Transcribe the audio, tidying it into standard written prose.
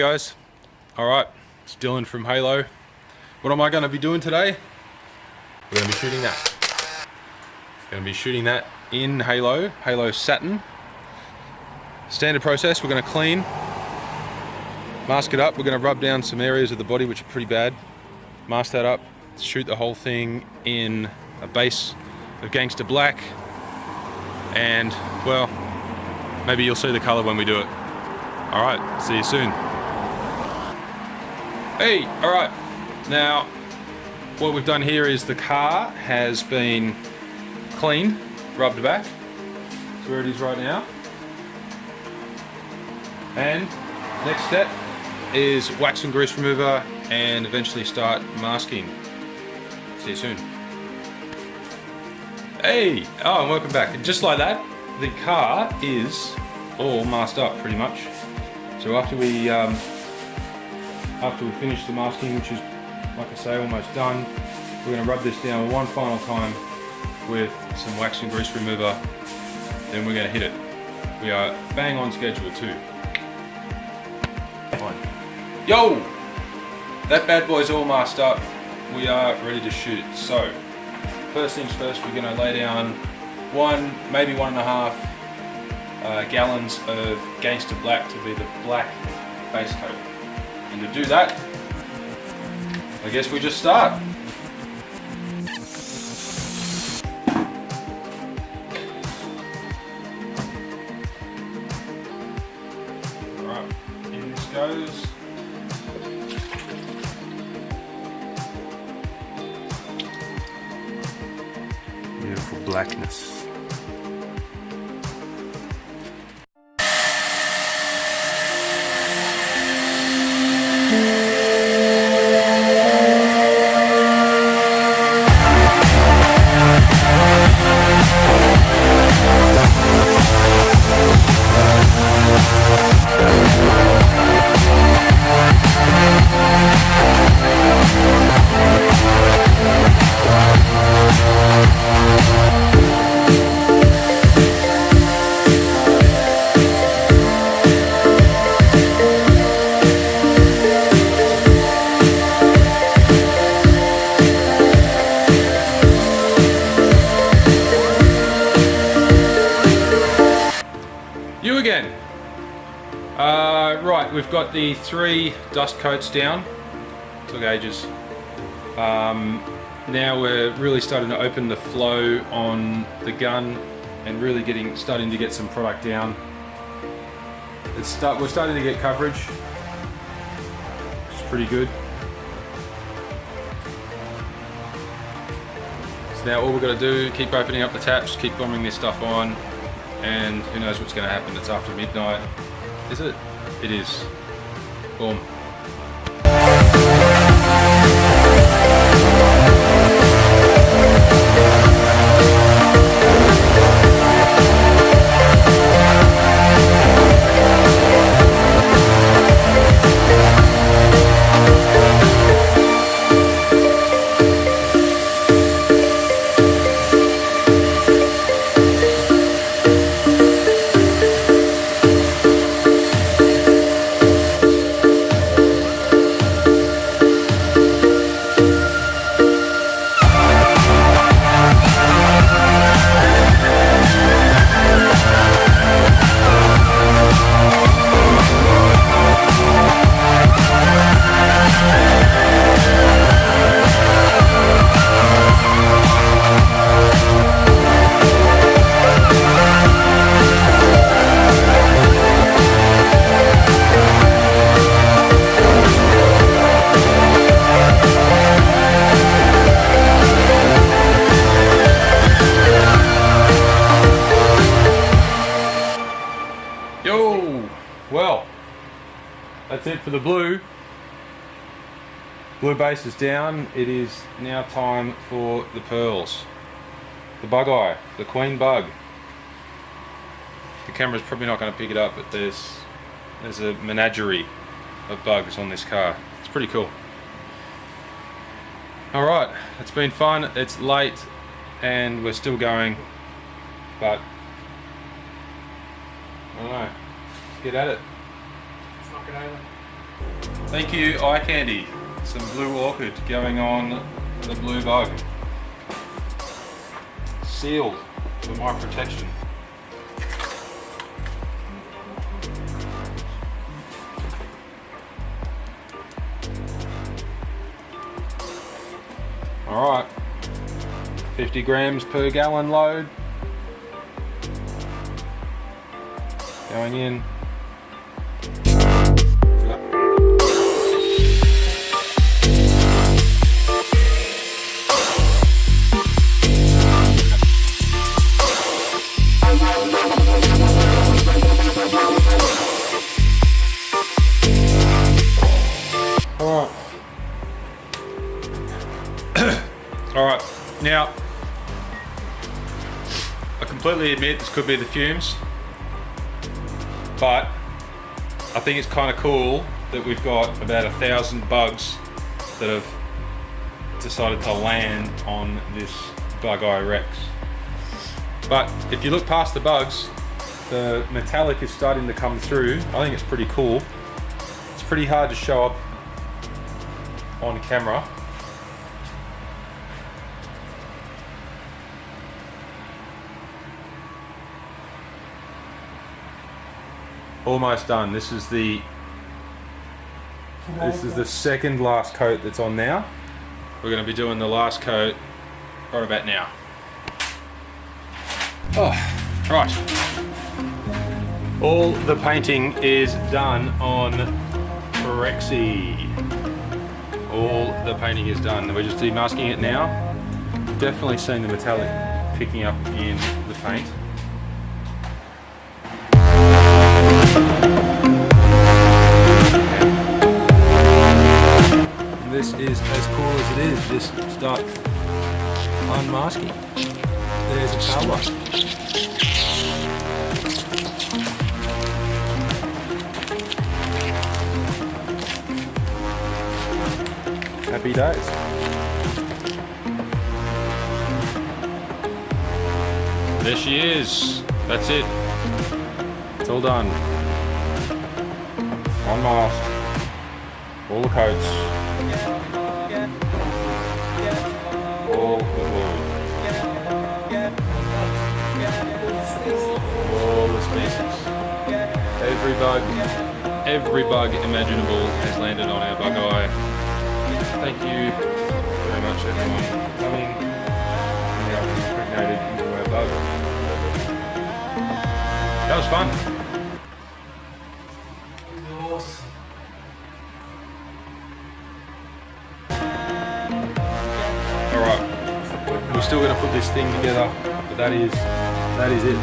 guys. Alright, it's Dylan from Halo. What am I going to be doing today? We're going to be shooting that. Going to be shooting that in Halo satin. Standard process, we're going to clean, mask it up, we're going to rub down some areas of the body which are pretty bad, mask that up, shoot the whole thing in a base of Gangster Black, and well, maybe you'll see the colour when we do it. Alright, see you soon. Hey, alright, now what we've done here is the car has been cleaned, rubbed back, that's where it is right now. And next step is wax and grease remover and eventually start masking. See you soon. Hey! Oh, and welcome back. And just like that, the car is all masked up pretty much. So after we finish the masking, which is, like I say, almost done, we're going to rub this down one final time with some wax and grease remover. Then we're going to hit it. We are bang on schedule too. Yo! That bad boy's all masked up. We are ready to shoot. So, first things first, we're going to lay down maybe 1.5 gallons of Gangster Black to be the black base coat. And to do that, I guess we just start. Alright, in this goes. Beautiful blackness. You again. Right, we've got the 3 dust coats down. Took ages. Now we're really starting to open the flow on the gun and really starting to get some product down. We're starting to get coverage, which is pretty good. So now all we've got to do, keep opening up the taps, keep bombing this stuff on, and who knows what's going to happen. It's after midnight. Is it? It is. Boom. Well, that's it for the blue. Blue base is down. It is now time for the pearls. The bug eye, the queen bug. The camera's probably not going to pick it up, but there's a menagerie of bugs on this car. It's pretty cool. Alright, it's been fun. It's late and we're still going, but I don't know. Let's get at it. Let's knock it over. Thank you, eye candy. Some blue orchid going on the blue bug. Sealed for my protection. Alright, 50 grams per gallon load. Going in. Alright, now I completely admit this could be the fumes, but I think it's kind of cool that we've got about 1,000 bugs that have decided to land on this Bug WRX. But if you look past the bugs, the metallic is starting to come through. I think it's pretty cool. It's pretty hard to show up on camera. Almost done. This is the second last coat that's on now. We're going to be doing the last coat right about now. Oh, right. All the painting is done on Rexy. All the painting is done. We're just demasking it now. Definitely seeing the metallic picking up in the paint. This is as cool as it is. Just start unmasking. There's a colour. Happy days. There she is. That's it. It's all done. Unmasked. All the coats. All the blue. All the species. Every bug imaginable has landed on our bug eye. Thank you very much everyone for coming and how it's impregnated into our bug. That was fun. Awesome. Alright, we're still going to put this thing together, but that is it.